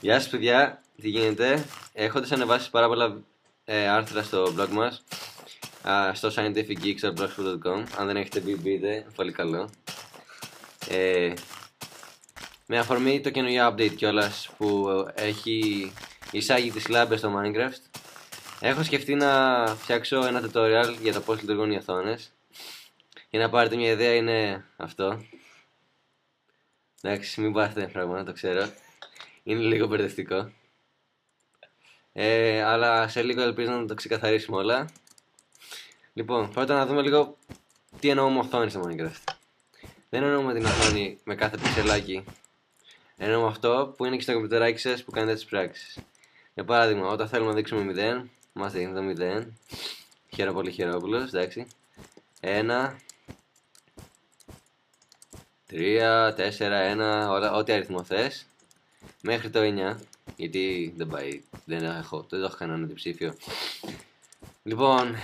Γεια σας παιδιά, τι γίνεται? Έχοντας ανεβάσει πάρα πολλά άρθρα στο blog μας, στο scientificgeeks.blogspot.com. Αν δεν έχετε μπείτε, πολύ καλό. Με αφορμή το καινούργιο update κιόλας που έχει εισάγει τις λάμπες στο Minecraft, έχω σκεφτεί να φτιάξω ένα tutorial για το πώς λειτουργούν οι οθόνες. Για να πάρετε μια ιδέα είναι αυτό. Εντάξει, μην πάρετε πράγματα, το ξέρω. Είναι λίγο μπερδευτικό. Αλλά σε λίγο ελπίζω να το ξεκαθαρίσουμε όλα. Λοιπόν, πρώτα να δούμε λίγο τι εννοούμε οθόνη στο Minecraft. Δεν εννοούμε την οθόνη με κάθε πιξελάκι. Εννοούμε αυτό που είναι και στο κομπιουτεράκι σας που κάνετε τις πράξεις. Για παράδειγμα, όταν θέλουμε να δείξουμε 0, μας δείχνει το 0. Πολύ χειρόπουλος, εντάξει. 1, 3, 4, 1, ό,τι αριθμό θες. Μέχρι το 9, γιατί δεν πάει, δεν το έχω κανένα διψήφιο. Λοιπόν,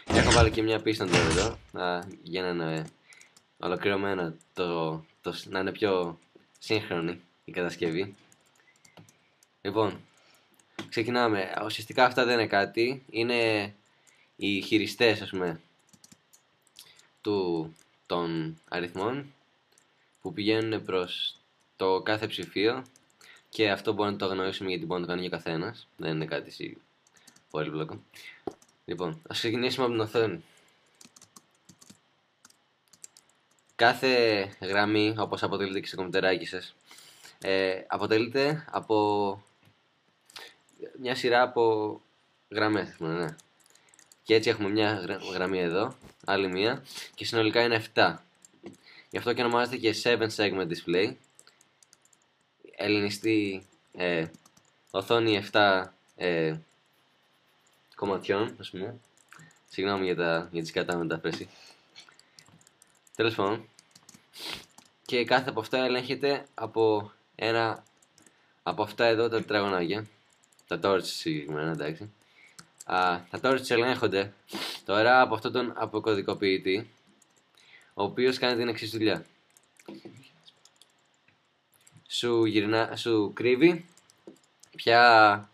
έχω βάλει και μια πίστα τώρα εδώ, για να είναι ολοκληρωμένο, να είναι πιο σύγχρονη η κατασκευή. Λοιπόν, ξεκινάμε. Ουσιαστικά αυτά δεν είναι κάτι, είναι οι χειριστές, ας πούμε, των αριθμών που πηγαίνουν προς το κάθε ψηφίο, και αυτό μπορεί να το γνωρίσουμε γιατί μπορεί να το κάνει και ο καθένας. Δεν είναι κάτι πολύπλοκο. Λοιπόν, ας ξεκινήσουμε από την οθόνη. Κάθε γραμμή, όπως αποτελείται και στο κομπιουτεράκι σας, αποτελείται από μια σειρά από γραμμές, ναι. Και έτσι έχουμε μια γραμμή εδώ, άλλη μία, και συνολικά είναι 7. Γι' αυτό και ονομάζεται και 7 segment display. Ελληνιστή οθόνη 7 κομματιών, ας πούμε. Συγγνώμη για τις κατάμεταφραση. Τέλος πάντων. Και κάθε από αυτά ελέγχεται από αυτά εδώ τα τετραγωνάκια. Τα torches συγκεκριμένα, εντάξει. Τα torches ελέγχονται τώρα από αυτόν τον αποκωδικοποιητή, ο οποίος κάνει την εξής δουλειά. Σου κρύβει ποια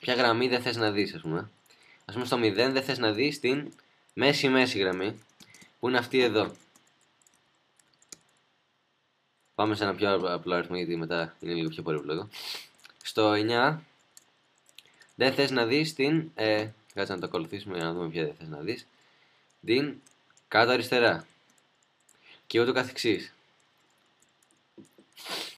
γραμμή δεν θες να δεις, ας πούμε. Ας πούμε στο 0 δεν θες να δεις την μέση γραμμή, που είναι αυτή εδώ. Πάμε σε ένα πιο απλό αριθμό, γιατί μετά είναι λίγο πιο πολύπλοκο. Στο 9 δεν θες να δεις την, κάτσε να το ακολουθήσουμε για να δούμε ποια δεν θες να δεις, την κάτω αριστερά, και ούτω καθεξής.